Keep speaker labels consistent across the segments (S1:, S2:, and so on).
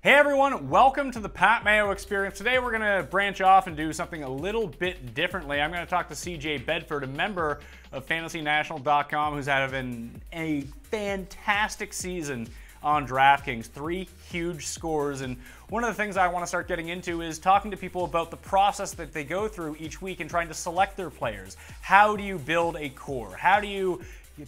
S1: Hey everyone, welcome to the Pat Mayo Experience. Today we're going to branch off and do something a little bit differently. I'm going to talk to CJ Bedford, a member of FantasyNational.com, who's having a fantastic season on DraftKings. 3 huge scores, and one of the things I want to start getting into is talking to people about the process that they go through each week and trying to select their players. How do you build a core? How do you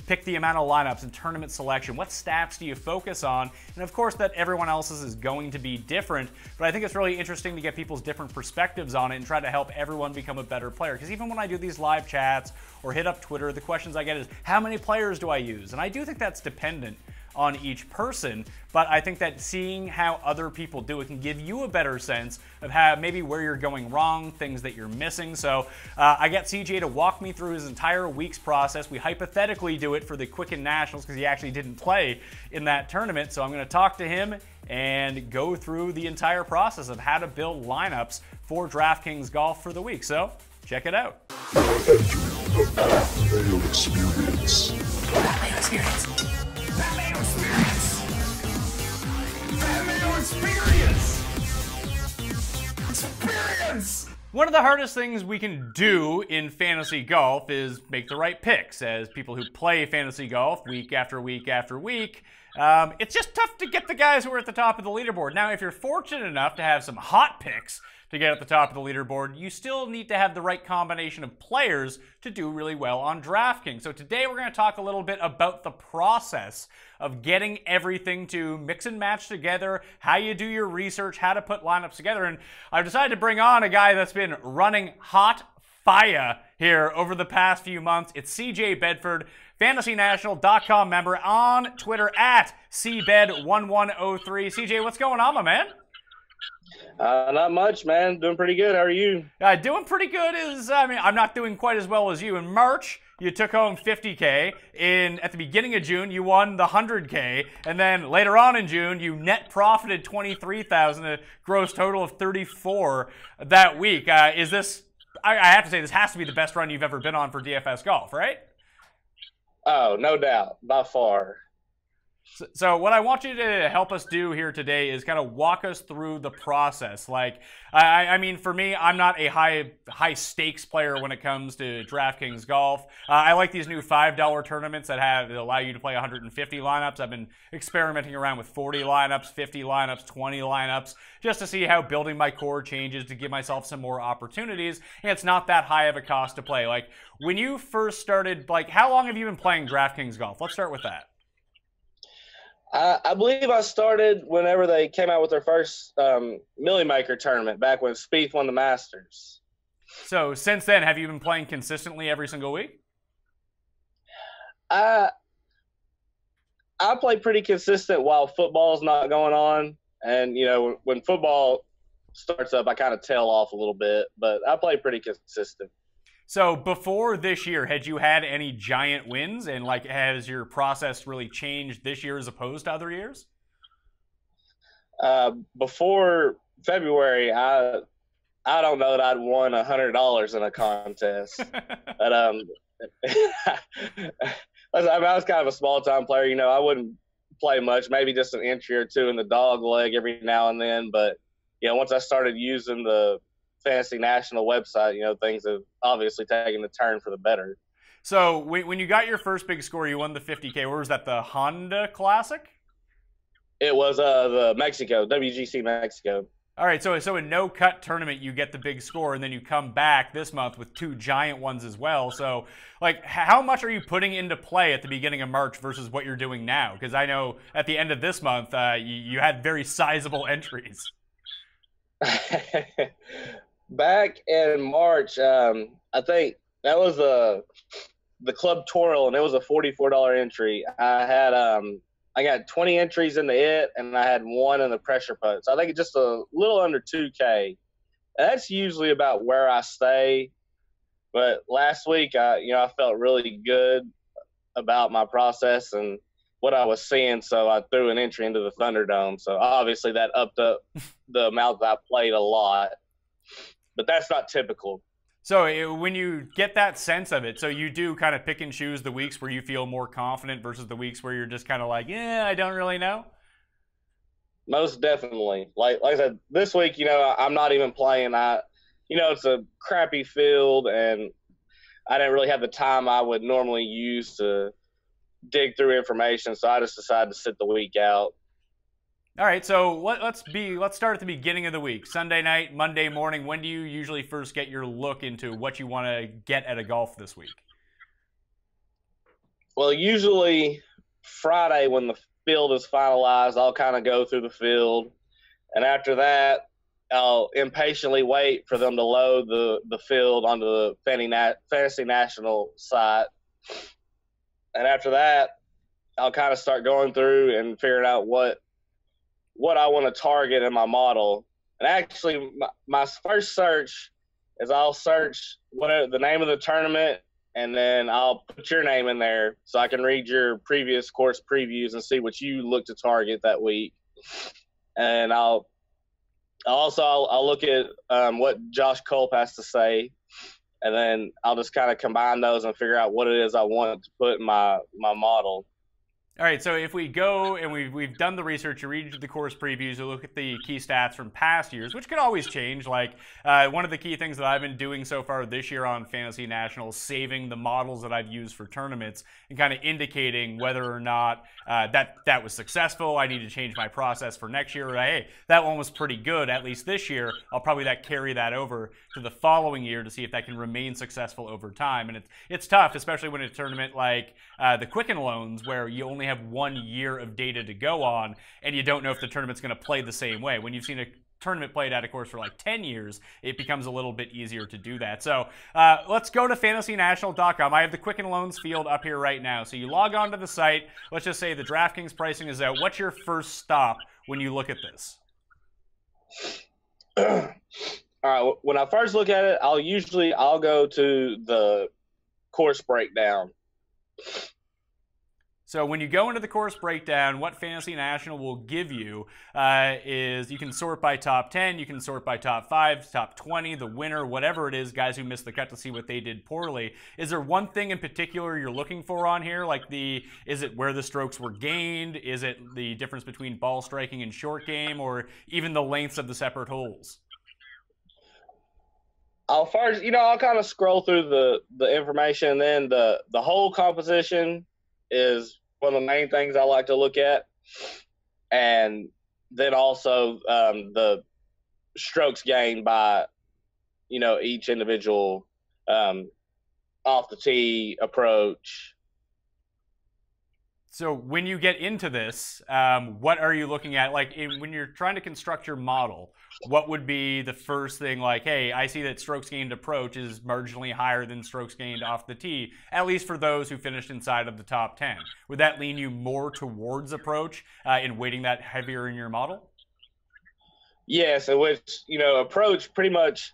S1: pick the amount of lineups and tournament selection? What stats do you focus on? And of course that everyone else's is going to be different, but I think it's really interesting to get people's different perspectives on it and try to help everyone become a better player. Because even when I do these live chats or hit up Twitter, the questions I get is, how many players do I use? And I do think that's dependent on each person, but I think that seeing how other people do it can give you a better sense of how maybe where you're going wrong, things that you're missing. So I got CJ to walk me through his entire week's process. We hypothetically do it for the Quicken Nationals because he actually didn't play in that tournament. So I'm going to talk to him and go through the entire process of how to build lineups for DraftKings Golf for the week. So check it out.
S2: Mayo Experience.
S1: Mayo Experience. Mayo Experience. Mayo Experience. Experience. One of the hardest things we can do in fantasy golf is make the right picks. As people who play fantasy golf week after week after week, it's just tough to get the guys who are at the top of the leaderboard. Now, if you're fortunate enough to have some hot picks to get at the top of the leaderboard, you still need to have the right combination of players to do really well on DraftKings. So today we're going to talk a little bit about the process of getting everything to mix and match together, how you do your research, how to put lineups together. And I've decided to bring on a guy that's been running hot fire here over the past few months. It's CJ Bedford, FantasyNational.com member, on Twitter at CBed1103. CJ, what's going on, my man?
S3: Not much, man. Doing pretty good. How are you?
S1: Doing pretty good I'm not doing quite as well as you. In March, you took home $50K. At the beginning of June, you won the $100K. And then later on in June, you net profited $23,000, a gross total of $34 that week. I have to say, this has to be the best run you've ever been on for DFS Golf, right?
S3: Oh, no doubt. By far.
S1: So what I want you to help us do here today is kind of walk us through the process. Like, I mean, for me, I'm not a high stakes player when it comes to DraftKings Golf. I like these new $5 tournaments that allow you to play 150 lineups. I've been experimenting around with 40 lineups, 50 lineups, 20 lineups, just to see how building my core changes to give myself some more opportunities. And it's not that high of a cost to play. Like, when you first started, like, how long have you been playing DraftKings Golf? Let's start with that.
S3: I believe I started whenever they came out with their first Millie Maker tournament, back when Spieth won the Masters.
S1: So since then, have you been playing consistently every single week?
S3: I play pretty consistent while football's not going on. And, you know, when football starts up, I kind of tail off a little bit. But I play pretty consistent.
S1: So before this year, had you had any giant wins, and like has your process really changed this year as opposed to other years?
S3: Before February, I don't know that I'd won $100 in a contest. But I was kind of a small time player. You know, I wouldn't play much, maybe just an entry or two in the dog leg every now and then. But you know, once I started using the Fantasy National website, you know, things have obviously taken a turn for the better.
S1: So when you got your first big score, you won the $50K. Where was that, the Honda Classic?
S3: It was the Mexico, WGC Mexico.
S1: All right, so a no-cut tournament, you get the big score, and then you come back this month with 2 giant ones as well. So, like, how much are you putting into play at the beginning of March versus what you're doing now? Because I know at the end of this month, you had very sizable entries.
S3: Back in March, I think that was the Club Twirl, and it was a $44 entry. I got 20 entries into it, and I had 1 in the pressure putt. So I think it's just a little under $2K. That's usually about where I stay. But last week, I felt really good about my process and what I was seeing, so I threw an entry into the Thunderdome. So obviously that upped up the amount that I played a lot. But that's not typical.
S1: So when you get that sense of it, so you do kind of pick and choose the weeks where you feel more confident versus the weeks where you're just kind of like, yeah, I don't really know?
S3: Most definitely. Like I said, this week, I'm not even playing. It's a crappy field, and I didn't really have the time I would normally use to dig through information, so I just decided to sit the week out.
S1: All right, so let's start at the beginning of the week. Sunday night, Monday morning. When do you usually first get your look into what you want to get at a golf this week?
S3: Well, usually Friday when the field is finalized, I'll kind of go through the field, and after that, I'll impatiently wait for them to load the field onto the Fantasy National site, and after that, I'll kind of start going through and figuring out what I want to target in my model. And actually, my first search is I'll search whatever the name of the tournament, and then I'll put your name in there so I can read your previous course previews and see what you look to target that week. And I'll look at what Josh Culp has to say, and then I'll just kind of combine those and figure out what it is I want to put in my model.
S1: All right, so if we go and we've done the research, you read the course previews, you look at the key stats from past years, which could always change. Like one of the key things that I've been doing so far this year on Fantasy National is saving the models that I've used for tournaments and kind of indicating whether or not that was successful. I need to change my process for next year. Or, hey, that one was pretty good, at least this year. I'll probably carry that over to the following year to see if that can remain successful over time. And it's tough, especially when it's a tournament like the Quicken Loans, where you only have 1 year of data to go on, and you don't know if the tournament's going to play the same way. When you've seen a tournament played at a course for like 10 years, it becomes a little bit easier to do that. So let's go to fantasynational.com. I have the Quicken Loans field up here right now. So you log on to the site. Let's just say the DraftKings pricing is out. What's your first stop when you look at this?
S3: All right. When I first look at it, I'll go to the course breakdown.
S1: So when you go into the course breakdown, what Fantasy National will give you is you can sort by top 10, you can sort by top 5, top 20, the winner, whatever it is, guys who missed the cut to see what they did poorly. Is there one thing in particular you're looking for on here? Like is it where the strokes were gained? Is it the difference between ball striking and short game, or even the lengths of the separate holes?
S3: I'll kind of scroll through the information, and then the hole composition is one of the main things I like to look at, and then also the strokes gained by each individual off the tee approach.
S1: So when you get into this, what are you looking at? Like when you're trying to construct your model, what would be the first thing? Like, hey, I see that strokes gained approach is marginally higher than strokes gained off the tee, at least for those who finished inside of the top 10. Would that lean you more towards approach in weighting that heavier in your model?
S3: Yes, in which, approach pretty much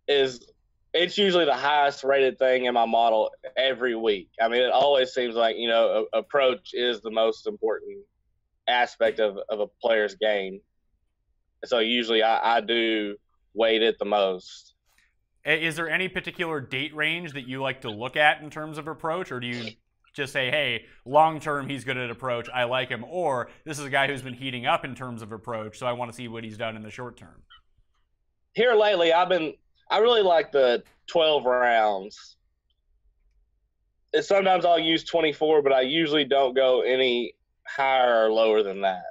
S3: it's usually the highest rated thing in my model every week. I mean, it always seems like, approach is the most important aspect of a player's game. So usually I do weight it the most.
S1: Is there any particular date range that you like to look at in terms of approach, or do you just say, hey, long term he's good at approach, I like him, or this is a guy who's been heating up in terms of approach, so I want to see what he's done in the short term?
S3: Here lately, I really like the 12 rounds. Sometimes I'll use 24, but I usually don't go any higher or lower than that.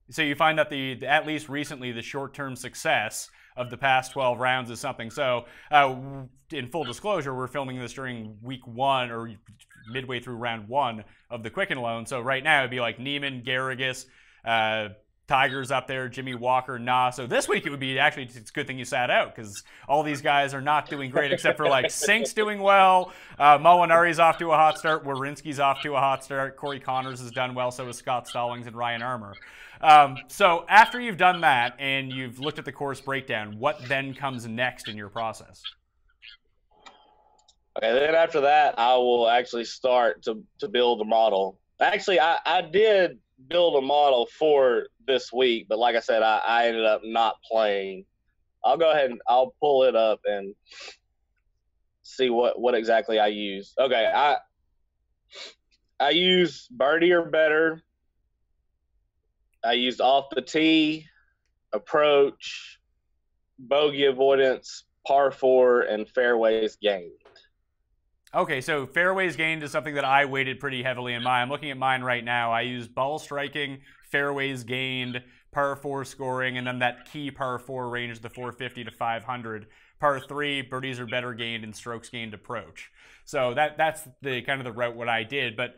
S1: So you find that at least recently, the short-term success of the past 12 rounds is something. So in full disclosure, we're filming this during week 1 or midway through round 1 of the Quicken Loan. So right now it'd be like Neiman, Garrigus, Tiger's up there, Jimmy Walker, Nah. So this week it would be actually, it's a good thing you sat out because all these guys are not doing great except for like Sink's doing well. Molinari's off to a hot start. Wawrinski's off to a hot start. Corey Connors has done well. So is Scott Stallings and Ryan Armour. So after you've done that and you've looked at the course breakdown, what then comes next in your process?
S3: Okay, then after that, I will actually start to build a model. Actually, I did build a model for this week, but like I said, I ended up not playing. I'll go ahead and I'll pull it up and see what exactly I use. Okay, I use birdie or better. I used off the tee, approach, bogey avoidance, par 4, and fairways gained.
S1: Okay, so fairways gained is something that I weighted pretty heavily in mine. I'm looking at mine right now. I used ball striking, fairways gained, par 4 scoring, and then that key par 4 range, the 450 to 500. Par 3, birdies are better gained, and strokes gained approach. So that's the kind of the route what I did, but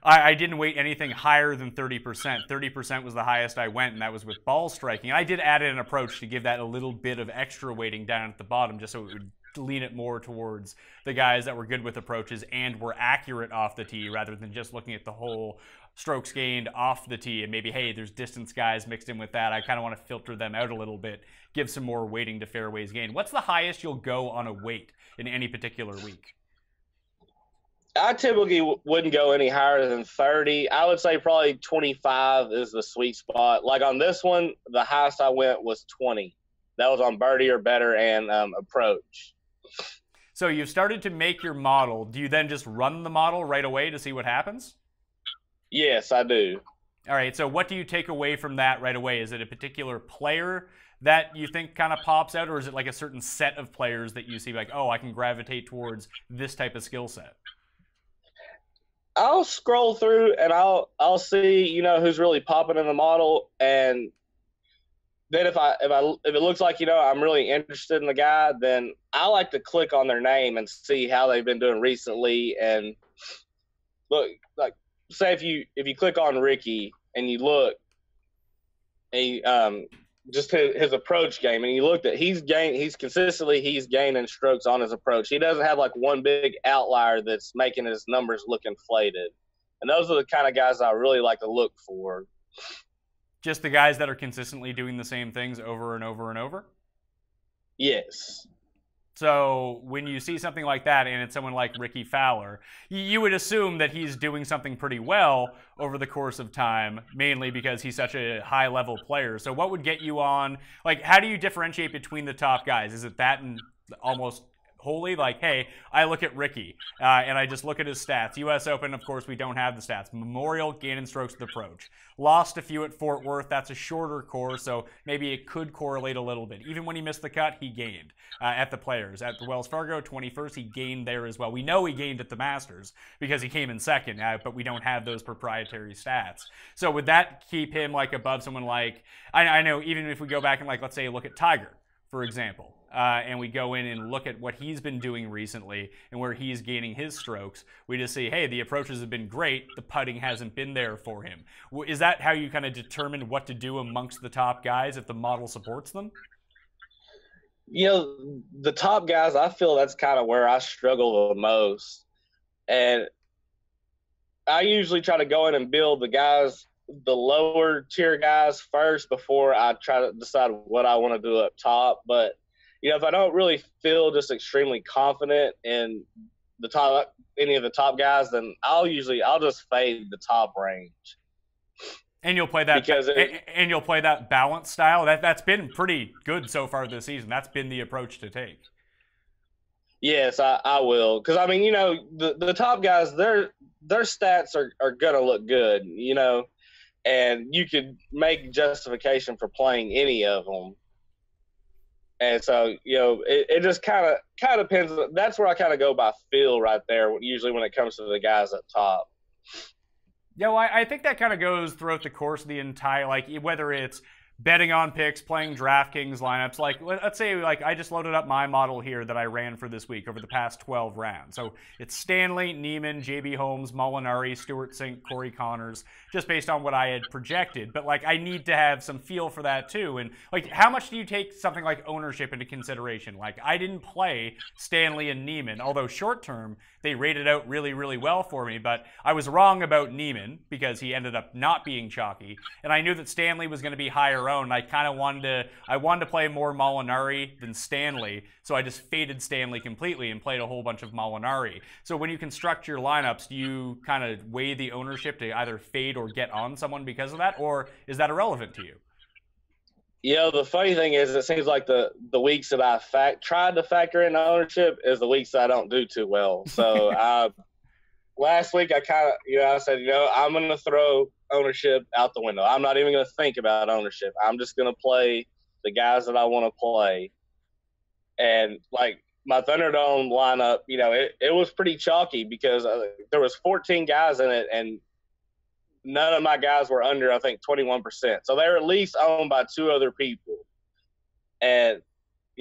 S1: I didn't weight anything higher than 30%. 30% was the highest I went, and that was with ball striking. I did add in an approach to give that a little bit of extra weighting down at the bottom, just so it would lean it more towards the guys that were good with approaches and were accurate off the tee, rather than just looking at the whole strokes gained off the tee and maybe, hey, there's distance guys mixed in with that. I kind of want to filter them out a little bit, give some more weighting to fairways gained. What's the highest you'll go on a weight in any particular week?
S3: I typically wouldn't go any higher than 30. I would say probably 25 is the sweet spot. Like on this one, the highest I went was 20. That was on birdie or better and approach.
S1: So you've started to make your model. Do you then just run the model right away to see what happens?
S3: Yes, I do.
S1: All right, so what do you take away from that right away? Is it a particular player that you think kind of pops out, or is it like a certain set of players that you see like, oh, I can gravitate towards this type of skill set?
S3: I'll scroll through and I'll see, who's really popping in the model, and then if it looks like, I'm really interested in the guy, then I like to click on their name and see how they've been doing recently. And look, like, say if you click on Ricky and you look, and just his approach game, and you looked at he's gaining strokes on his approach. He doesn't have like one big outlier that's making his numbers look inflated. And those are the kind of guys I really like to look for.
S1: Just the guys that are consistently doing the same things over and over and over?
S3: Yes.
S1: So when you see something like that and it's someone like Ricky Fowler, you would assume that he's doing something pretty well over the course of time, mainly because he's such a high-level player. So what would get you on, like, how do you differentiate between the top guys? Is it that and almost wholly, like, hey, I look at Ricky and I just look at his stats. U.S. Open, of course, we don't have the stats. Memorial, gain and strokes with approach. Lost a few at Fort Worth. That's a shorter course, so maybe it could correlate a little bit. Even when he missed the cut, he gained at the Players. At the Wells Fargo 21st, he gained there as well. We know he gained at the Masters because he came in second, but we don't have those proprietary stats. So would that keep him like above someone like, I know even if we go back and like, let's say look at Tiger, for example, and we go in and look at what he's been doing recently and where he's gaining his strokes, we just see, hey, the approaches have been great, the putting hasn't been there for him. Is that how you kind of determine what to do amongst the top guys if the model supports them?
S3: The top guys, I feel that's kind of where I struggle the most. And I usually try to go in and build the lower tier guys first before I try to decide what I want to do up top. But if I don't really feel just extremely confident in any of the top guys, then I'll just fade the top range.
S1: And you'll play that balance style. That's been pretty good so far this season. That's been the approach to take.
S3: Yes, I will. Because I mean, the top guys, their stats are gonna look good, and you could make justification for playing any of them. And so, it just kind of depends. That's where I kind of go by feel right there, usually when it comes to the guys up top.
S1: Yeah, well, I think that kind of goes throughout the course of the entire, like, whether it's betting on picks, playing DraftKings lineups. Like, let's say, like, I just loaded up my model here that I ran for this week over the past 12 rounds. So it's Stanley, Neiman, JB Holmes, Molinari, Stewart Cink, Corey Connors, just based on what I had projected. But, like, I need to have some feel for that, too. And, like, how much do you take something like ownership into consideration? Like, I didn't play Stanley and Neiman, although short-term, they rated out really, really well for me. But I was wrong about Neiman because he ended up not being chalky. And I knew that Stanley was going to be higher owned. I kind of wanted to play more Molinari than Stanley, so I just faded Stanley completely and played a whole bunch of Molinari. So when you construct your lineups, do you kind of weigh the ownership to either fade or get on someone because of that, or is that irrelevant to you?
S3: The funny thing is, it seems like the weeks that I tried to factor in ownership is the weeks that I don't do too well. So last week I kind of, I said, I'm going to throw ownership out the window. I'm not even going to think about ownership. I'm just going to play the guys that I want to play. And like my Thunderdome lineup, it was pretty chalky because there was 14 guys in it, and none of my guys were under, I think, 21%. So they were at least owned by two other people. And,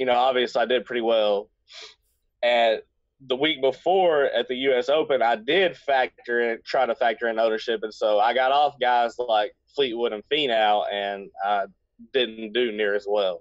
S3: obviously I did pretty well. And the week before at the U.S. Open, I did try to factor in ownership. And so I got off guys like Fleetwood and Finau, and I didn't do near as well.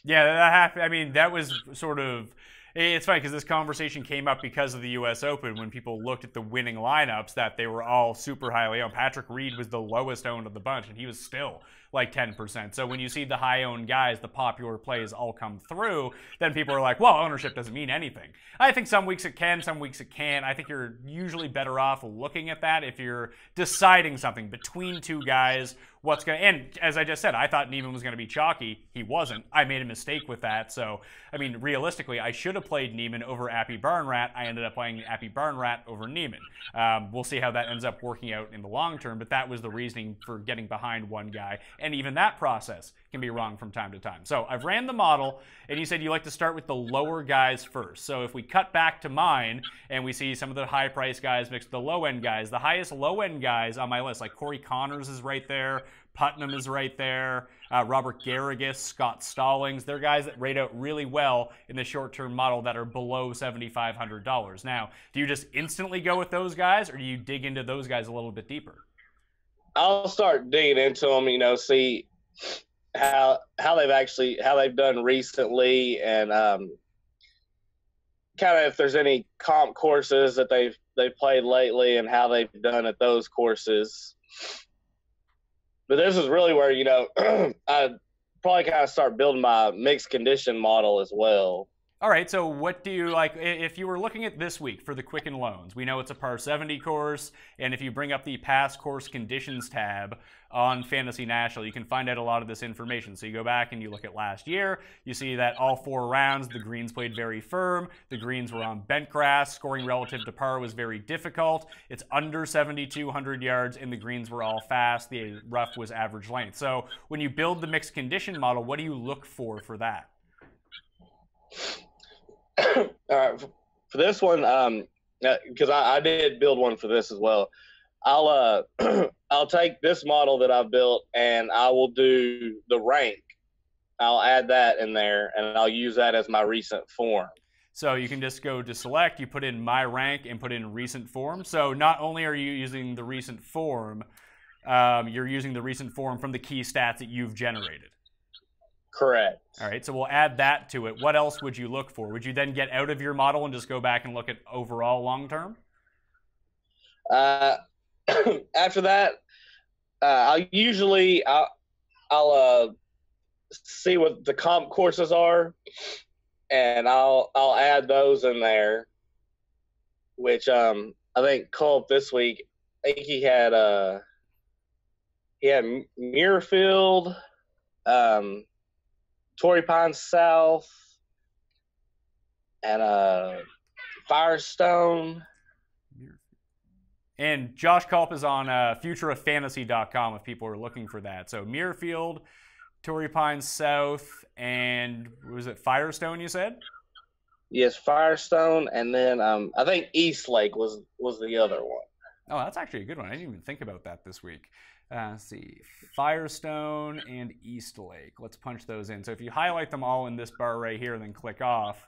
S1: Yeah, that happened. I mean, that was sort of – it's funny because this conversation came up because of the U.S. Open when people looked at the winning lineups that they were all super highly owned. Patrick Reed was the lowest owned of the bunch, and he was still like 10%. So when you see the high-owned guys, the popular plays all come through, then people are like, well, ownership doesn't mean anything. I think some weeks it can, some weeks it can't. I think you're usually better off looking at that if you're deciding something between two guys. And as I just said, I thought Niemann was going to be chalky. He wasn't. I made a mistake with that. So, I mean, realistically, I should have played Niemann over Appy Barnrat. I ended up playing Appy Barnrat over Niemann. We'll see how that ends up working out in the long term, but that was the reasoning for getting behind one guy. And even that process can be wrong from time to time. So I've ran the model, and you said you like to start with the lower guys first. So if we cut back to mine and we see some of the high-priced guys mixed with the low-end guys, the highest low-end guys on my list, like Corey Connors is right there, Putnam is right there, Robert Garrigus, Scott Stallings. They're guys that rate out really well in the short-term model that are below $7,500. Now, do you just instantly go with those guys, or do you dig into those guys a little bit deeper?
S3: I'll start digging into them, see how they've done recently, and kind of if there's any comp courses that they've played lately and how they've done at those courses. But this is really where, I'd probably kind of start building my mixed condition model as well.
S1: All right, so what do you like? If you were looking at this week for the Quicken Loans, we know it's a par 70 course, and if you bring up the past course conditions tab on Fantasy National, you can find out a lot of this information. So you go back and you look at last year, you see that all 4 rounds, the greens played very firm, the greens were on bent grass, scoring relative to par was very difficult, it's under 7,200 yards, and the greens were all fast, the rough was average length. So when you build the mixed condition model, what do you look for that?
S3: All right, for this one, because I did build one for this as well. I'll take this model that I've built and I will do the rank. I'll add that in there and I'll use that as my recent form.
S1: So you can just go to select, you put in my rank and put in recent form. So not only are you using the recent form, you're using the recent form from the key stats that you've generated.
S3: Correct.
S1: All right, so we'll add that to it. What else would you look for? Would you then get out of your model and just go back and look at overall long term?
S3: After that, I'll see what the comp courses are, and I'll add those in there. Which I think Culp this week, I think he had Muirfield, Torrey Pines South, and Firestone.
S1: And Josh Culp is on futureoffantasy.com if people are looking for that. So Muirfield, Torrey Pines South, and was it Firestone you said?
S3: Yes, Firestone, and then I think Eastlake was the other one.
S1: Oh, that's actually a good one. I didn't even think about that this week. Let's see, Firestone and Eastlake. Let's punch those in. So if you highlight them all in this bar right here and then click off,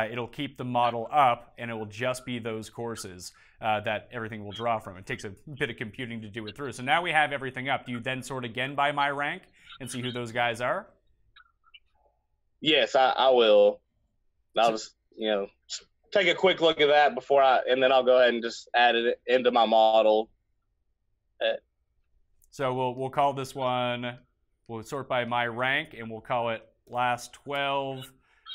S1: it'll keep the model up, and it will just be those courses that everything will draw from. It takes a bit of computing to do it through. So now we have everything up. Do you then sort again by my rank and see who those guys are?
S3: Yes, I will. I'll just, take a quick look at that and then I'll go ahead and just add it into my model.
S1: So we'll call this one, we'll sort by my rank, and we'll call it last 12.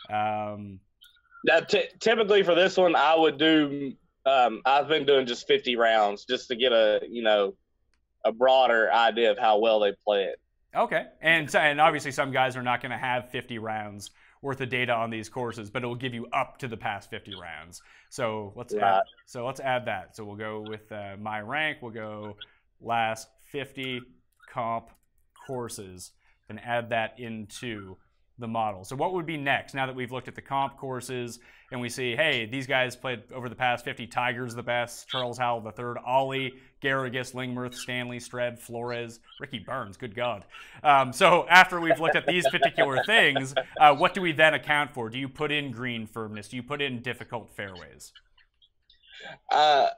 S3: Now, typically for this one, I would do, I've been doing just 50 rounds just to get a broader idea of how well they play it.
S1: Okay. And obviously some guys are not going to have 50 rounds worth of data on these courses, but it will give you up to the past 50 rounds. So let's add that. So we'll go with my rank. We'll go last 50 comp courses and add that into the model. So what would be next now that we've looked at the comp courses and we see, hey, these guys played over the past 50. Tiger's the best, Charles Howell the third, Ollie, Garrigus, Lingmerth, Stanley, Streb, Flores, Ricky Burns, good God. So after we've looked at these particular things, what do we then account for? Do you put in green firmness? Do you put in difficult fairways?
S3: I'll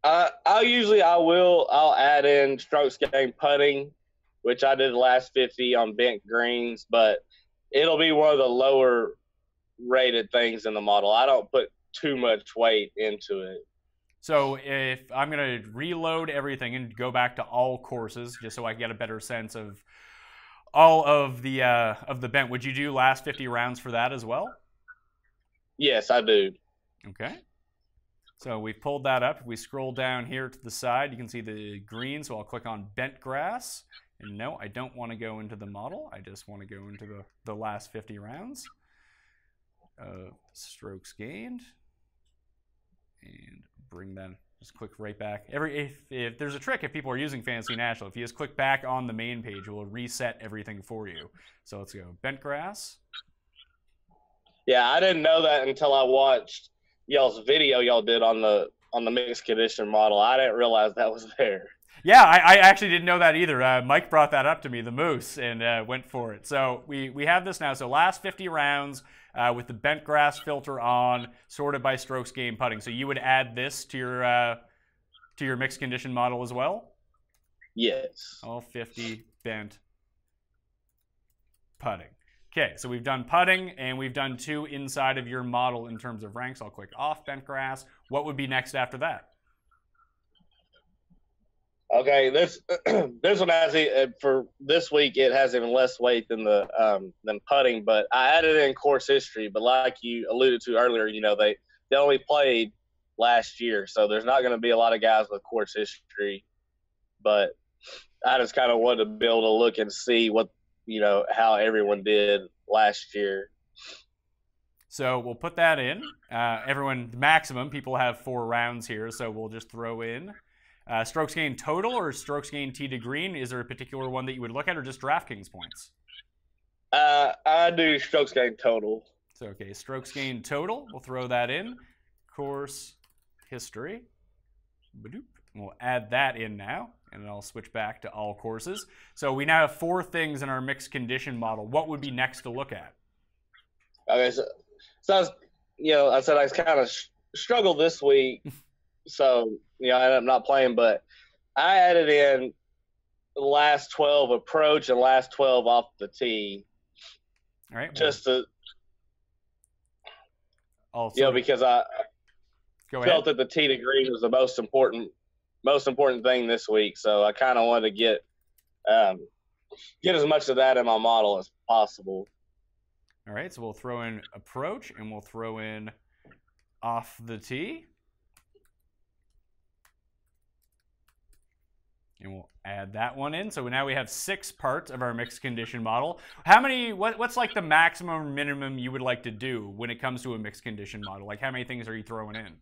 S3: add in strokes gained putting, which I did the last 50 on bent greens, but it'll be one of the lower rated things in the model. I don't put too much weight into it.
S1: So if I'm going to reload everything and go back to all courses, just so I get a better sense of all of the bent, would you do last 50 rounds for that as well?
S3: Yes, I do.
S1: Okay. So we've pulled that up. If we scroll down here to the side, you can see the green. So I'll click on bent grass. And no, I don't want to go into the model. I just want to go into the last 50 rounds. Strokes gained. And bring that, just click right back. If there's a trick, if people are using Fantasy National, if you just click back on the main page, it will reset everything for you. So let's go bent grass.
S3: Yeah, I didn't know that until I watched y'all's video y'all did on the mixed condition model. I didn't realize that was there.
S1: Yeah, I actually didn't know that either. Mike brought that up to me, the Moose, and went for it. So we have this now. So last 50 rounds with the bent grass filter on, sorted by strokes gained putting. So you would add this to your mixed condition model as well?
S3: Yes.
S1: All 50 bent putting. Okay, so we've done putting, and we've done 2 inside of your model in terms of ranks. I'll click off bent grass. What would be next after that?
S3: Okay, this one has for this week. It has even less weight than than putting, but I added in course history. But like you alluded to earlier, they only played last year, so there's not going to be a lot of guys with course history. But I just kind of wanted to be able to look and see what how everyone did last year.
S1: So we'll put that in. Everyone, maximum people have 4 rounds here, so we'll just throw in. Strokes gained total or strokes gained tee to green? Is there a particular one that you would look at, or just DraftKings points?
S3: I do strokes gained total.
S1: So, okay, strokes gained total. We'll throw that in. Course history. Badoop. We'll add that in now, and then I'll switch back to all courses. So we now have 4 things in our mixed condition model. What would be next to look at?
S3: Okay, so I said I kind of struggled this week. So, I ended up not playing, but I added in the last 12 approach and last 12 off the tee.
S1: All right.
S3: Just to, because I felt that the tee to green was the most important thing this week. So I kind of wanted to get as much of that in my model as possible.
S1: All right. So we'll throw in approach and we'll throw in off the tee. And we'll add that one in. So now we have 6 parts of our mixed condition model. How many, what's like the maximum or minimum you would like to do when it comes to a mixed condition model? Like how many things are you throwing in?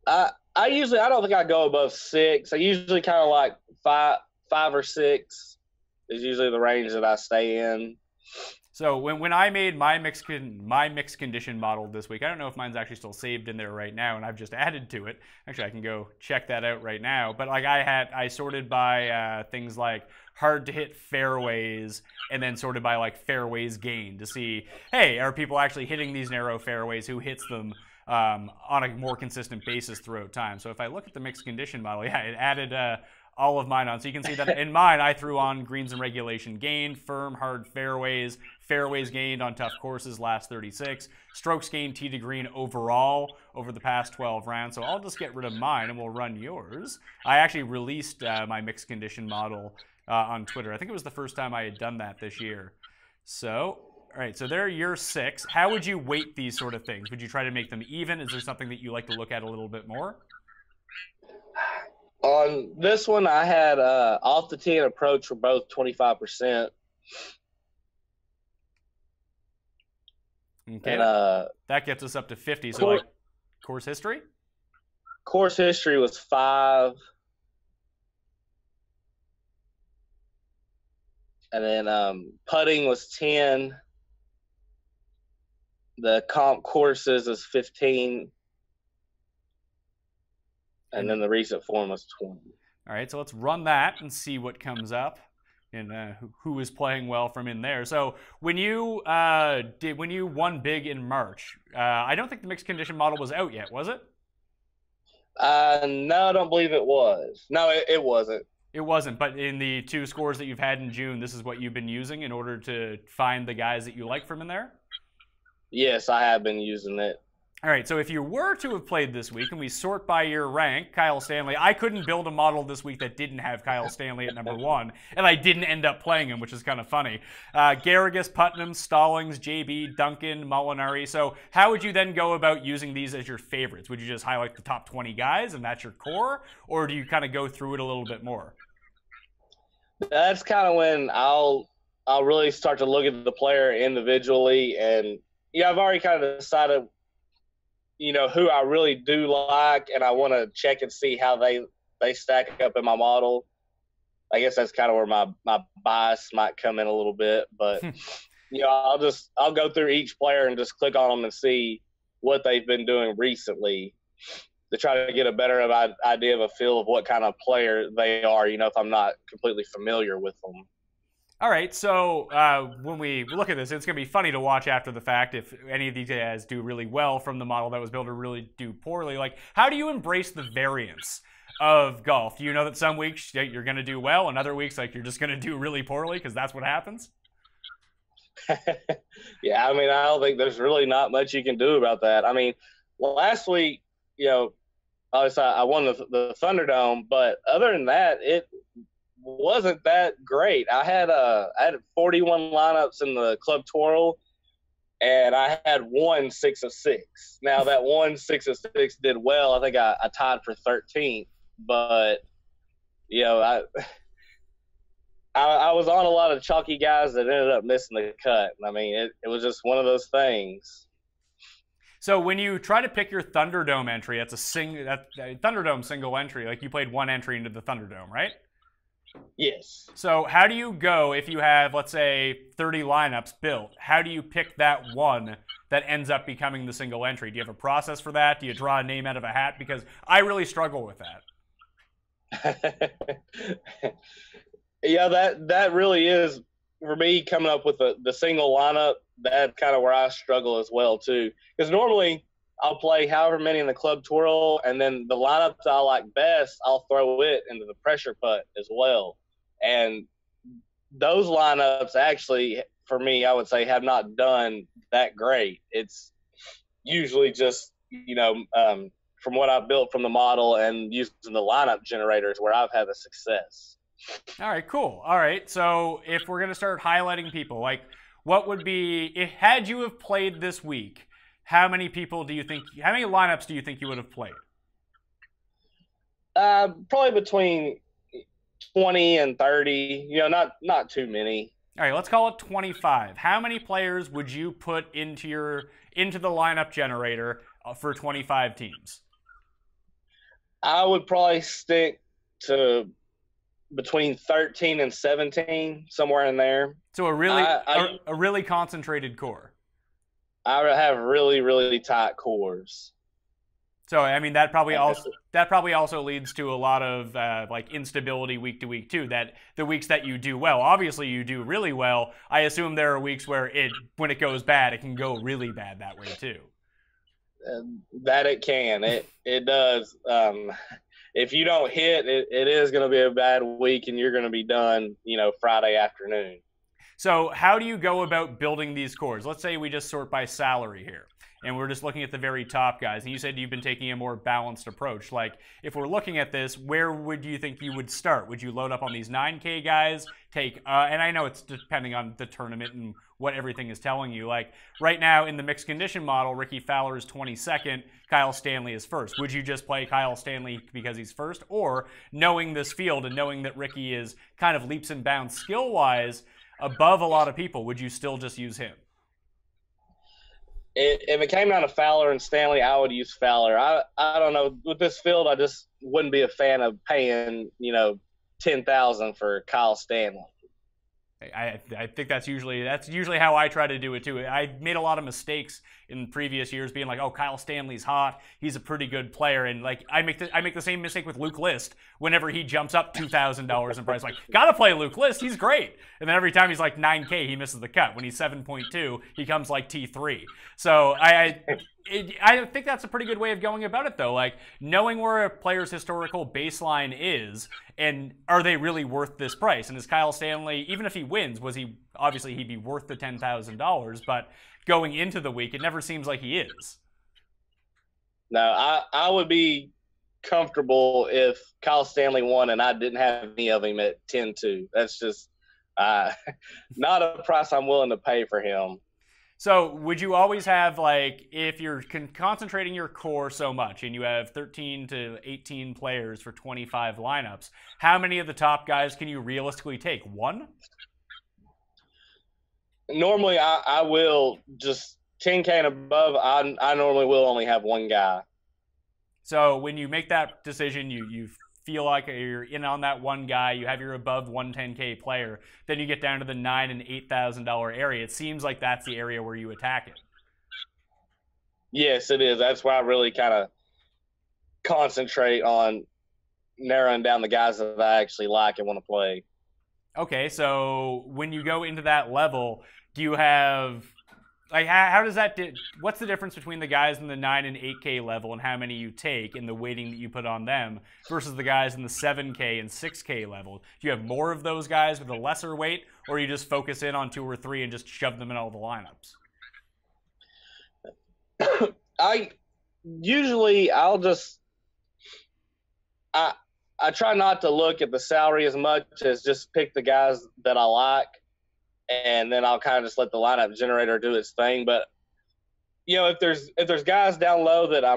S3: I don't think I go above 6. I usually kind of like 5 or 6 is usually the range that I stay in.
S1: So when I made my mixed condition model this week, I don't know if mine's actually still saved in there right now, and I've just added to it. Actually, I can go check that out right now. But like I sorted by things like hard to hit fairways, and then sorted by like fairways gained to see, hey, are people actually hitting these narrow fairways? Who hits them on a more consistent basis throughout time? So if I look at the mixed condition model, yeah, it added all of mine on. So you can see that in mine, I threw on greens and regulation gained, firm, hard fairways, fairways gained on tough courses, last 36, strokes gained tee to green overall over the past 12 rounds. So I'll just get rid of mine and we'll run yours. I actually released my mixed condition model on Twitter. I think it was the first time I had done that this year. So, all right, so there are your 6. How would you weight these sort of things? Would you try to make them even? Is there something that you like to look at a little bit more?
S3: On this one, I had off the tee and approach for both 25%.
S1: Okay.
S3: And
S1: that gets us up to 50. So like course history?
S3: Course history was 5. And then putting was 10. The comp courses is 15. And then the recent form was 20.
S1: All right, so let's run that and see what comes up and who is playing well from in there. So when you won big in March, I don't think the mixed condition model was out yet, was it?
S3: No, I don't believe it was. No, it wasn't.
S1: It wasn't, but in the 2 scores that you've had in June, this is what you've been using in order to find the guys that you like from in there?
S3: Yes, I have been using it.
S1: All right, so if you were to have played this week, and we sort by your rank, Kyle Stanley, I couldn't build a model this week that didn't have Kyle Stanley at number 1, and I didn't end up playing him, which is kind of funny. Garrigus, Putnam, Stallings, JB, Duncan, Molinari. So how would you then go about using these as your favorites? Would you just highlight the top 20 guys, and that's your core, or do you kind of go through it a little bit more?
S3: That's kind of when I'll really start to look at the player individually, and I've already kind of decided who I really do like, and I want to check and see how they stack up in my model. I guess that's kind of where my bias might come in a little bit, but I'll go through each player and just click on them and see what they've been doing recently to try to get a better idea of a feel of what kind of player they are, if I'm not completely familiar with them.
S1: All right, so when we look at this, it's going to be funny to watch after the fact if any of these guys do really well from the model that was built or really do poorly. Like, how do you embrace the variance of golf? Do you know that some weeks you're going to do well and other weeks like you're just going to do really poorly because that's what happens?
S3: Yeah, I mean, I don't think there's really not much you can do about that. I mean, last week, obviously I won the Thunderdome, but other than that, it wasn't that great. I had 41 lineups in the Club Twirl, and I had 1 6 of 6. Now that 1 6 of 6 did well. I think I tied for 13th, but I was on a lot of chalky guys that ended up missing the cut. I mean, it was just one of those things.
S1: So when you try to pick your Thunderdome entry, that's Thunderdome single entry. Like you played 1 entry into the Thunderdome, right?
S3: Yes.
S1: So how do you go if you have, let's say, 30 lineups built? How do you pick that one that ends up becoming the single entry? Do you have a process for that? Do you draw a name out of a hat? Because I really struggle with that.
S3: Yeah, that really is, for me, coming up with the single lineup, that's kind of where I struggle as well, too. Because normally I'll play however many in the Club Twirl, and then the lineups I like best, I'll throw it into the pressure putt as well. And those lineups actually, for me, I would say have not done that great. It's usually just, from what I've built from the model and using the lineup generators where I've had the success.
S1: All right, cool. All right, so if we're going to start highlighting people, like what would be, had you have played this week, how many lineups do you think you would have played?
S3: Probably between 20 and 30, not too many.
S1: All right, let's call it 25. How many players would you put into the lineup generator for 25 teams?
S3: I would probably stick to between 13 and 17, somewhere in there.
S1: So a really concentrated core. I
S3: would have really, really tight cores.
S1: So I mean that probably also leads to a lot of like instability week to week too. That the weeks that you do well, obviously you do really well. I assume there are weeks where when it goes bad, it can go really bad that way too.
S3: That it can. It does. If you don't hit, it is going to be a bad week, and you're going to be done, Friday afternoon.
S1: So how do you go about building these cores? Let's say we just sort by salary here, and we're just looking at the very top guys. And you said you've been taking a more balanced approach. Like, if we're looking at this, where would you think you would start? Would you load up on these 9K guys? And I know it's depending on the tournament and what everything is telling you. Like, right now in the mixed condition model, Ricky Fowler is 22nd, Kyle Stanley is first. Would you just play Kyle Stanley because he's first? Or, knowing this field and knowing that Ricky is kind of leaps and bounds skill-wise above a lot of people, would you still just use him?
S3: If it came down to Fowler and Stanley, I would use Fowler. I don't know. With this field, I just wouldn't be a fan of paying, $10,000 for Kyle Stanley.
S1: I think that's usually how I try to do it too. I made a lot of mistakes in previous years, being like, "Oh, Kyle Stanley's hot. He's a pretty good player," and like I make the same mistake with Luke List whenever he jumps up $2,000 in price. Like, gotta play Luke List. He's great. And then every time he's like 9K, he misses the cut. When he's 7.2, he comes like T3. So I think that's a pretty good way of going about it, though. Like, knowing where a player's historical baseline is, and are they really worth this price? And is Kyle Stanley, even if he wins, obviously he'd be worth the $10,000, but going into the week, it never seems like he is.
S3: No, I would be comfortable if Kyle Stanley won and I didn't have any of him at 10-2. That's just not a price I'm willing to pay for him.
S1: So would you always have, like, if you're concentrating your core so much and you have 13 to 18 players for 25 lineups, how many of the top guys can you realistically take? One?
S3: Normally, I will just 10K and above, I normally will only have one guy.
S1: So when you make that decision, you feel like you're in on that one guy, you have your above 110K player, then you get down to the $9,000 and $8,000 area. It seems like that's the area where you attack it.
S3: Yes, it is. That's where I really kind of concentrate on narrowing down the guys that I actually like and want to play.
S1: Okay, so when you go into that level, do you have, like, how does that, what's the difference between the guys in the 9 and 8K level and how many you take and the weighting that you put on them versus the guys in the 7K and 6K level? Do you have more of those guys with a lesser weight, or you just focus in on 2 or 3 and just shove them in all the lineups?
S3: I try not to look at the salary as much as just pick the guys that I like, and then I'll kind of just let the lineup generator do its thing. But if there's guys down low that I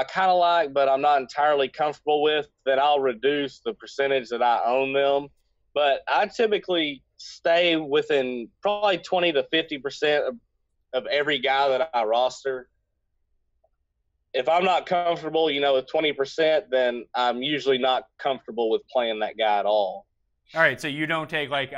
S3: kind of like, but I'm not entirely comfortable with, then I'll reduce the percentage that I own them. But I typically stay within probably 20 to 50% of every guy that I roster. If I'm not comfortable, with 20%, then I'm usually not comfortable with playing that guy at all.
S1: All right, so you don't take, like,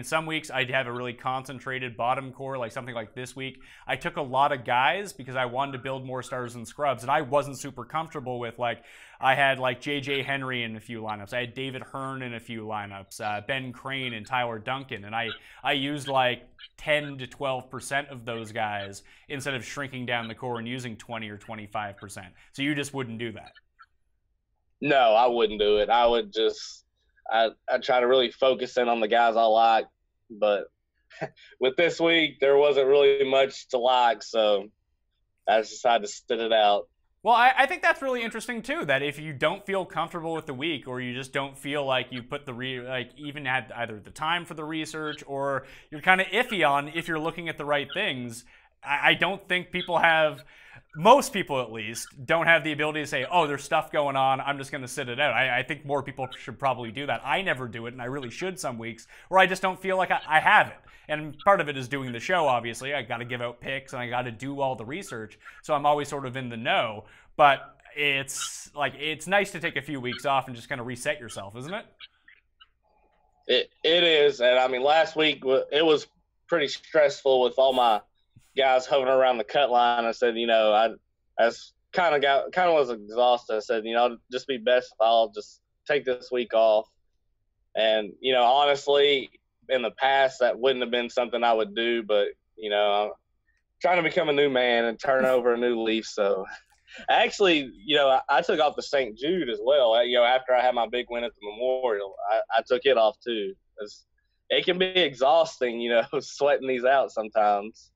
S1: some weeks I'd have a really concentrated bottom core, like something like this week. I took a lot of guys because I wanted to build more stars and scrubs, and I wasn't super comfortable with, like, I had, like, J.J. Henry in a few lineups. I had David Hearn in a few lineups, Ben Crane and Tyler Duncan, and I used, like, 10 to 12% of those guys instead of shrinking down the core and using 20 or 25%. So you just wouldn't do that?
S3: No, I wouldn't do it. I would just I try to really focus in on the guys I like, but with this week, there wasn't really much to like, so I just decided to sit it out.
S1: Well, I think that's really interesting, too, that if you don't feel comfortable with the week, or you just don't feel like you put even had either the time for the research, or you're kind of iffy on if you're looking at the right things, I don't think people have, most people at least, don't have the ability to say, oh, there's stuff going on, I'm just going to sit it out. I think more people should probably do that. I never do it, and I really should some weeks, where I just don't feel like I have it. And part of it is doing the show, obviously. I got to give out picks, and I got to do all the research, so I'm always sort of in the know. But it's nice to take a few weeks off and just kind of reset yourself, isn't it?
S3: It is, and last week it was pretty stressful with all my guys hovering around the cut line. I said, I kind of was exhausted. I said, just be best if I'll just take this week off. And honestly, in the past, that wouldn't have been something I would do, but I'm trying to become a new man and turn over a new leaf. So actually, I took off the St. Jude as well. After I had my big win at the Memorial, I took it off too. It can be exhausting, sweating these out sometimes.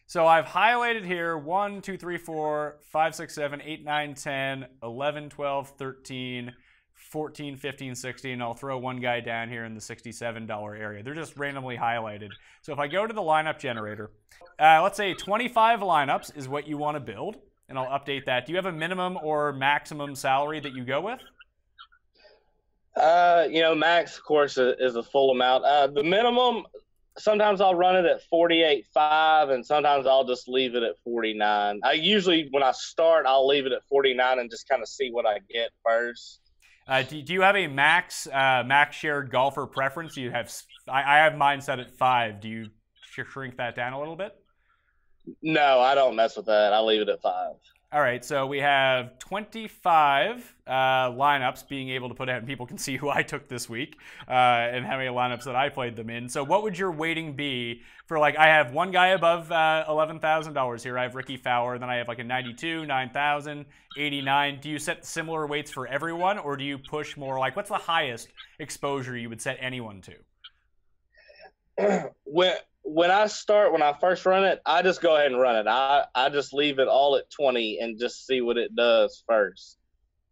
S1: So I've highlighted here 1, 2, 3, 4, 5, 6, 7, 8, 9, 10, 11, 12, 13, 14, 15, 16. I'll throw one guy down here in the $67 area. They're just randomly highlighted. So if I go to the lineup generator, let's say 25 lineups is what you want to build, and I'll update that. Do you have a minimum or maximum salary that you go with?
S3: Max, of course, is a full amount. The minimum, sometimes I'll run it at 48.5, and sometimes I'll just leave it at 49. I usually, when I start, I'll leave it at 49 and just kind of see what I get first.
S1: Do you have a max shared golfer preference? Do you have? I have mine set at 5. Do you shrink that down a little bit?
S3: No, I don't mess with that. I leave it at 5.
S1: All right, so we have 25 lineups being able to put out, and people can see who I took this week and how many lineups that I played them in. So what would your weighting be for, like, I have one guy above $11,000 here. I have Ricky Fowler, and then I have like a 92, 9,000, 89. Do you set similar weights for everyone, or do you push more, like, what's the highest exposure you would set anyone
S3: to? When I first run it, I just go ahead and run it. I just leave it all at 20 and just see what it does first.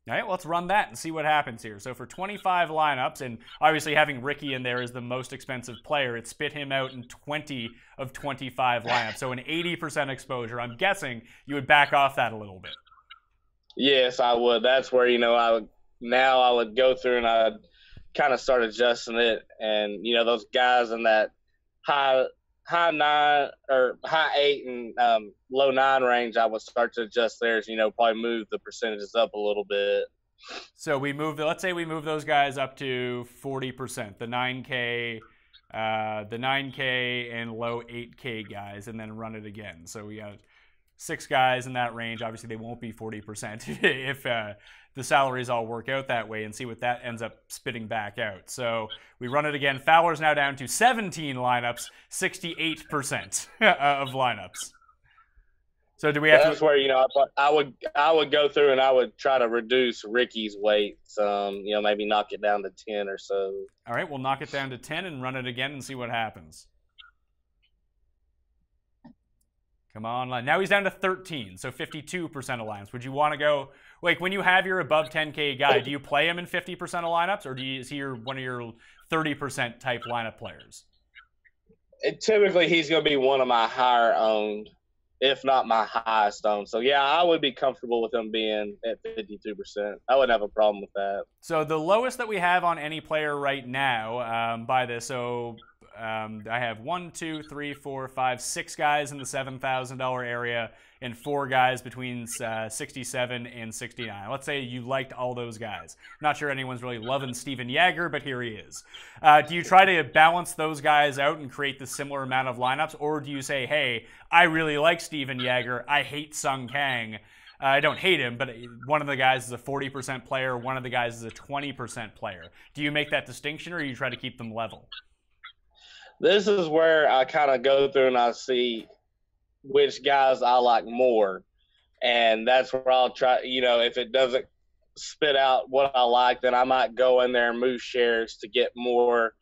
S1: All right, well, let's run that and see what happens here. So for 25 lineups, and obviously having Ricky in there is the most expensive player, it spit him out in 20 of 25 lineups. So an 80% exposure. I'm guessing you would back off that a little bit.
S3: Yes, I would. That's where, I would go through and I'd kind of start adjusting it. And, those guys in that high 9 or high 8 and low 9 range, I would start to adjust theirs, probably move the percentages up a little bit.
S1: So let's say we move those guys up to 40%, the 9K and low 8K guys, and then run it again. So we got 6 guys in that range. Obviously they won't be 40% if the salaries all work out that way, and see what that ends up spitting back out. So we run it again. Fowler's now down to 17 lineups, 68% of lineups. So do we have
S3: That's where, I would go through and I would try to reduce Ricky's weights, maybe knock it down to 10 or so.
S1: All right, we'll knock it down to 10 and run it again and see what happens. Come on. Now he's down to 13, so 52% of lineups. Would you want to go, like, when you have your above 10K guy, do you play him in 50% of lineups, or is he one of your 30% type lineup players?
S3: Typically, he's going to be one of my higher owned, if not my highest owned. So, yeah, I would be comfortable with him being at 52%. I wouldn't have a problem with that.
S1: So the lowest that we have on any player right now by this, so I have 1, 2, 3, 4, 5, 6 guys in the $7,000 area and 4 guys between 67 and 69. Let's say you liked all those guys. Not sure anyone's really loving Steven Yeager, but here he is. Do you try to balance those guys out and create the similar amount of lineups, or do you say, hey, I really like Steven Yeager, I hate Sung Kang. I don't hate him, but one of the guys is a 40% player, one of the guys is a 20% player. Do you make that distinction, or do you try to keep them level?
S3: This is where I kind of go through and I see which guys I like more. And that's where I'll try, if it doesn't spit out what I like, then I might go in there and move shares to get more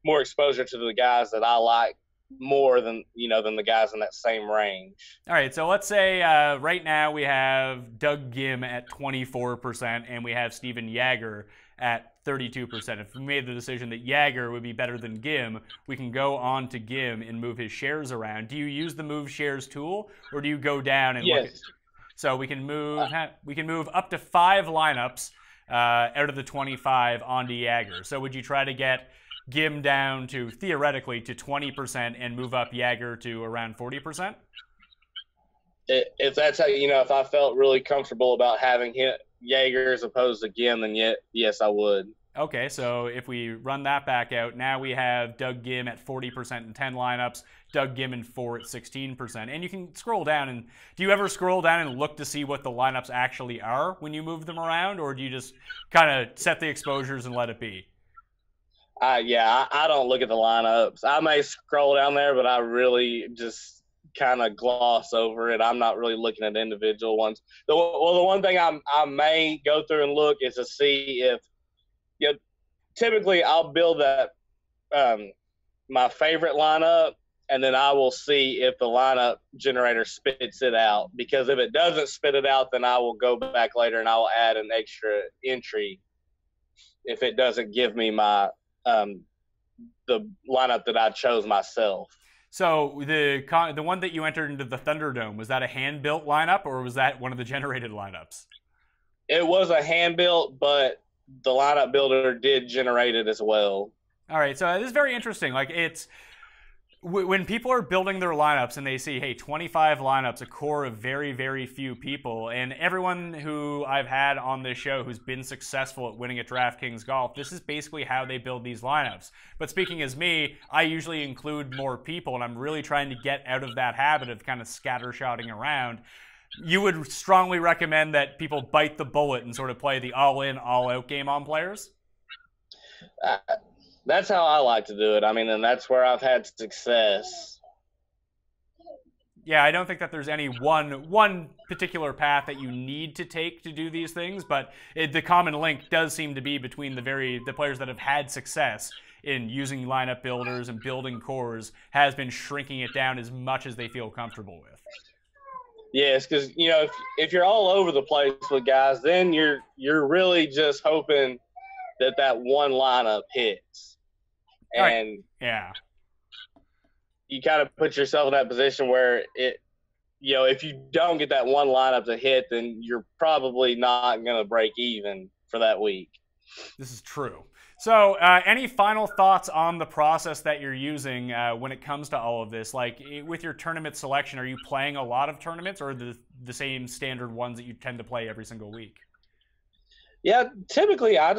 S3: exposure to the guys that I like more than the guys in that same range.
S1: All right, so let's say right now we have Doug Gim at 24% and we have Steven Yeager at 32%. If we made the decision that Yeager would be better than Gim, we can go on to Gim and move his shares around. Do you use the move shares tool, or do you go down and look at? So we can move up to 5 lineups out of the 25 onto Yeager. So would you try to get Gim down to, theoretically, to 20% and move up Yeager to around 40%?
S3: If that's how, if I felt really comfortable about having Yeager as opposed to Gim, then yes, I would.
S1: Okay, so if we run that back out, now we have Doug Gim at 40% in 10 lineups, Doug Gim in 4 at 16%. And you can scroll down, and do you ever scroll down and look to see what the lineups actually are when you move them around, or do you just kind of set the exposures and let it be?
S3: I don't look at the lineups. I may scroll down there, but I really just kind of gloss over it. I'm not really looking at individual ones. The one thing I may go through and look is to see if, typically I'll build that my favorite lineup, and then I will see if the lineup generator spits it out. Because if it doesn't spit it out, then I will go back later and I will add an extra entry if it doesn't give me my the lineup that I chose myself.
S1: So the one that you entered into the Thunderdome, was that a hand-built lineup, or was that one of the generated lineups?
S3: It was a hand-built, but the lineup builder did generate it as well.
S1: All right, so this is very interesting. Like, When people are building their lineups and they see, hey, 25 lineups, a core of very, very few people, and everyone who I've had on this show who's been successful at winning at DraftKings Golf, this is basically how they build these lineups. But speaking as me, I usually include more people, and I'm really trying to get out of that habit of kind of scattershotting around. You would strongly recommend that people bite the bullet and sort of play the all-in, all-out game on players?
S3: That's how I like to do it. I mean, and that's where I've had success.
S1: Yeah, I don't think that there's any one particular path that you need to take to do these things, but the common link does seem to be between the players that have had success in using lineup builders and building cores has been shrinking it down as much as they feel comfortable with.
S3: Yes, because if you're all over the place with guys, then you're really just hoping that one lineup hits. And
S1: yeah,
S3: you kind of put yourself in that position where if you don't get that one lineup to hit, then you're probably not going to break even for that week.
S1: This is true. So any final thoughts on the process that you're using when it comes to all of this? Like with your tournament selection, are you playing a lot of tournaments or the same standard ones that you tend to play every single week?
S3: Yeah, typically I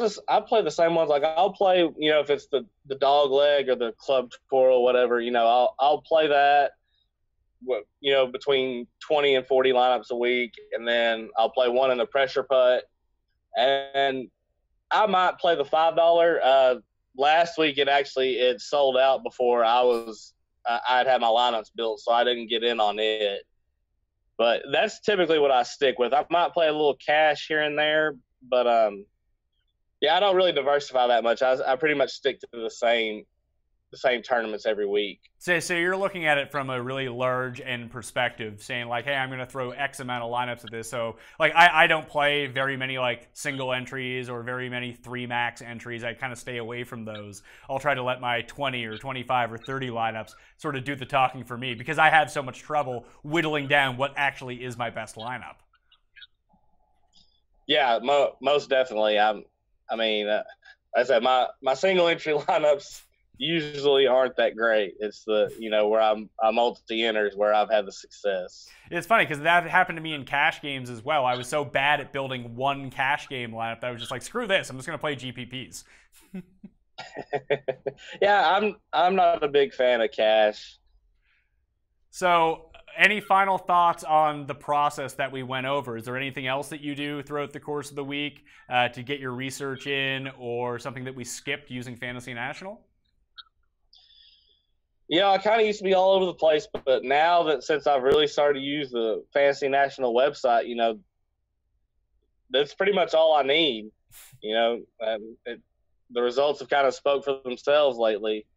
S3: play the same ones. Like I'll play, if it's the dog leg or the club tour or whatever, I'll play that, between 20 and 40 lineups a week. And then I'll play one in the pressure putt. And I might play the $5. Last week it sold out before I'd had my lineups built, so I didn't get in on it. But that's typically what I stick with. I might play a little cash here and there, but I don't really diversify that much. I pretty much stick to the same tournaments every week.
S1: So you're looking at it from a really large end perspective, saying like, hey, I'm going to throw X amount of lineups at this. So like I don't play very many like single entries or very many 3 max entries. I kind of stay away from those. I'll try to let my 20 or 25 or 30 lineups sort of do the talking for me because I have so much trouble whittling down what actually is my best lineup. Yeah,
S3: most definitely. I said my single entry lineups usually aren't that great. It's the where I'm multi-enters where I've had the success.
S1: It's funny because that happened to me in cash games as well. I was so bad at building one cash game lineup that I was just like, screw this, I'm just going to play GPPs.
S3: Yeah, I'm not a big fan of cash.
S1: So any final thoughts on the process that we went over? Is there anything else that you do throughout the course of the week to get your research in, or something that we skipped using Fantasy National?
S3: I kind of used to be all over the place, but now that since I've really started to use the Fantasy National website, that's pretty much all I need. The results have kind of spoke for themselves lately.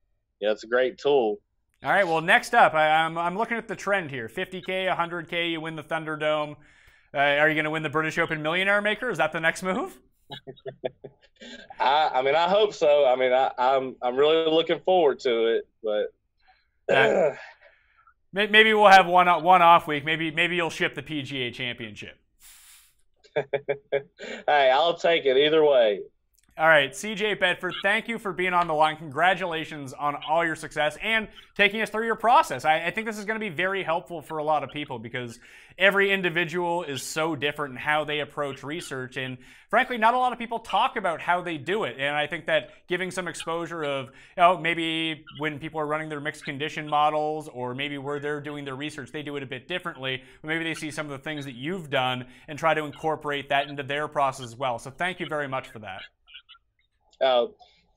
S3: It's a great tool.
S1: All right, well, next up, I'm looking at the trend here. 50K, 100K, you win the Thunderdome. Are you going to win the British Open Millionaire Maker? Is that the next move?
S3: I hope so. I'm really looking forward to it, but
S1: maybe we'll have one off week. Maybe you'll ship the PGA Championship.
S3: Hey, I'll take it either way.
S1: All right, CJ Bedford, thank you for being on the line. Congratulations on all your success and taking us through your process. I think this is going to be very helpful for a lot of people because every individual is so different in how they approach research. And frankly, not a lot of people talk about how they do it. And I think that giving some exposure of, maybe when people are running their mixed condition models or maybe where they're doing their research, they do it a bit differently. But maybe they see some of the things that you've done and try to incorporate that into their process as well. So thank you very much for that.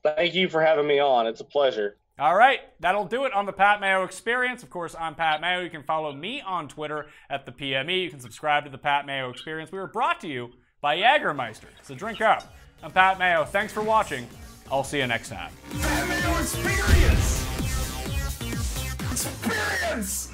S3: Thank you for having me on. It's a pleasure.
S1: All right, that'll do it on the Pat Mayo Experience. Of course, I'm Pat Mayo. You can follow me on Twitter at the PME. You can subscribe to the Pat Mayo Experience. We were brought to you by Jägermeister. So drink up. I'm Pat Mayo. Thanks for watching. I'll see you next time.
S2: Pat Mayo Experience! Experience!